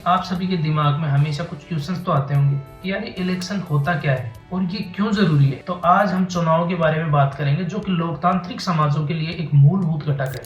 आप सभी के दिमाग में हमेशा कुछ क्वेश्चंस तो आते होंगे कि यार इलेक्शन होता क्या है और ये क्यों जरूरी है। तो आज हम चुनाव के बारे में बात करेंगे, जो कि लोकतांत्रिक समाजों के लिए एक मूलभूत घटक है।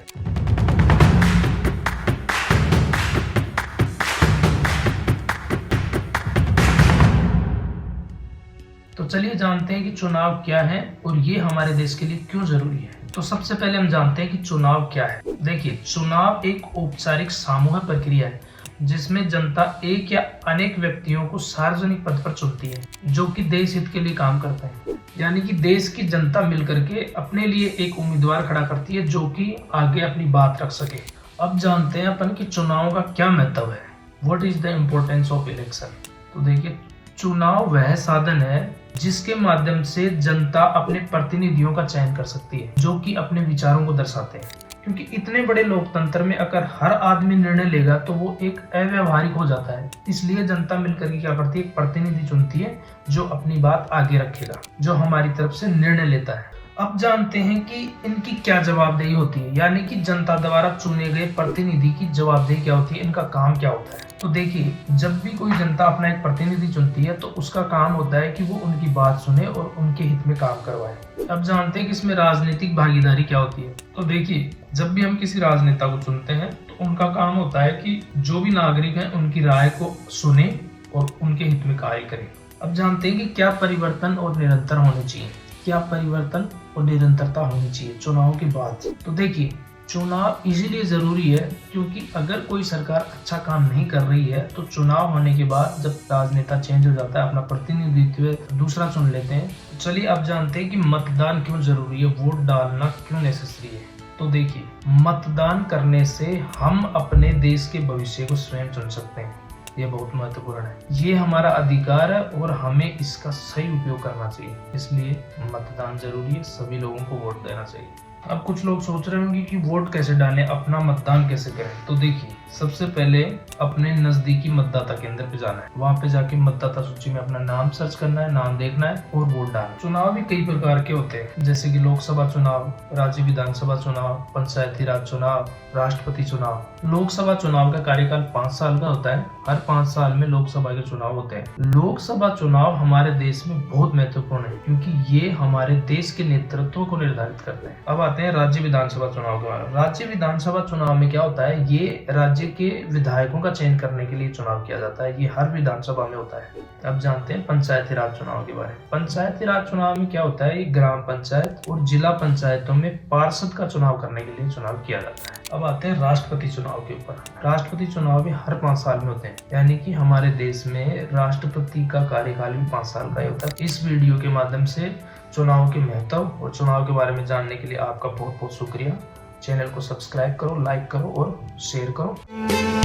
तो चलिए जानते हैं कि चुनाव क्या है और ये हमारे देश के लिए क्यों जरूरी है। तो सबसे पहले हम जानते हैं कि चुनाव क्या है। देखिए, चुनाव एक औपचारिक सामूहिक प्रक्रिया है जिसमें जनता एक या अनेक व्यक्तियों को सार्वजनिक पद पर चुनती है जो कि देश हित के लिए काम करते हैं। यानी कि देश की जनता मिलकर के अपने लिए एक उम्मीदवार खड़ा करती है जो कि आगे अपनी बात रख सके। अब जानते हैं अपन कि चुनाव का क्या महत्व है। What is the importance of election. तो देखिए, चुनाव वह साधन है जिसके माध्यम से जनता अपने प्रतिनिधियों का चयन कर सकती है जो कि अपने विचारों को दर्शाते हैं। क्योंकि इतने बड़े लोकतंत्र में अगर हर आदमी निर्णय लेगा तो वो एक अव्यावहारिक हो जाता है। इसलिए जनता मिलकर के क्या करती है, एक प्रतिनिधि चुनती है जो अपनी बात आगे रखेगा, जो हमारी तरफ से निर्णय लेता है। अब जानते हैं कि इनकी क्या जवाबदेही होती है, यानी कि जनता द्वारा चुने गए प्रतिनिधि की जवाबदेही क्या होती है, इनका काम क्या होता है। तो देखिए, जब भी कोई जनता अपना एक प्रतिनिधि चुनती है तो उसका काम होता है कि वो उनकी बात सुने और उनके हित में काम करवाए। अब जानते हैं कि इसमें राजनीतिक भागीदारी क्या होती है। तो देखिए, जब भी हम किसी राजनेता को चुनते हैं तो उनका काम होता है कि जो भी नागरिक हैं उनकी राय को सुने और उनके हित में कार्य करें। अब जानते हैं कि क्या परिवर्तन और निरंतर होने चाहिए, क्या परिवर्तन और निरंतरता होनी चाहिए चुनाव के बाद। तो देखिए, चुनाव इसीलिए जरूरी है क्योंकि अगर कोई सरकार अच्छा काम नहीं कर रही है तो चुनाव होने के बाद जब राजनेता चेंज हो जाता है, अपना प्रतिनिधित्व दूसरा चुन लेते हैं। तो चलिए अब जानते हैं कि मतदान क्यों जरूरी है, वोट डालना क्यों नेसेसरी है। तो देखिए, मतदान करने से हम अपने देश के भविष्य को स्वयं चुन सकते हैं। ये बहुत महत्वपूर्ण है, ये हमारा अधिकार है और हमें इसका सही उपयोग करना चाहिए। इसलिए मतदान जरूरी है, सभी लोगों को वोट देना चाहिए। अब कुछ लोग सोच रहे होंगे कि वोट कैसे डालें, अपना मतदान कैसे करें। तो देखिए, सबसे पहले अपने नजदीकी मतदाता केंद्र पे जाना है, वहां पे जाके मतदाता सूची में अपना नाम सर्च करना है, नाम देखना है और वोट डालना। चुनाव भी कई प्रकार के होते हैं, जैसे कि लोकसभा चुनाव, राज्य विधानसभा चुनाव, पंचायती राज चुनाव, राष्ट्रपति चुनाव। लोकसभा चुनाव का कार्यकाल 5 साल का होता है। हर 5 साल में लोकसभा के चुनाव होते हैं। लोकसभा चुनाव हमारे देश में बहुत महत्वपूर्ण है क्योंकि ये हमारे देश के नेतृत्व को निर्धारित करते हैं। अब आते हैं राज्य विधानसभा चुनाव के बारे में। राज्य विधानसभा चुनाव में क्या होता है, ये राज्य के विधायकों का चयन करने के लिए चुनाव किया जाता है। ये हर विधानसभा में होता है। अब जानते हैं पंचायती राज चुनाव के बारे में। पंचायती राज चुनाव में क्या होता है, ये ग्राम पंचायत और जिला पंचायतों में पार्षद का चुनाव करने के लिए चुनाव किया जाता है। अब आते हैं राष्ट्रपति चुनाव के ऊपर। राष्ट्रपति चुनाव भी हर 5 साल में होते हैं, यानी कि हमारे देश में राष्ट्रपति का कार्यकाल भी 5 साल का ही होता है। इस वीडियो के माध्यम से चुनाव के महत्व और चुनाव के बारे में जानने के लिए आपका बहुत बहुत शुक्रिया। चैनल को सब्सक्राइब करो, लाइक करो और शेयर करो।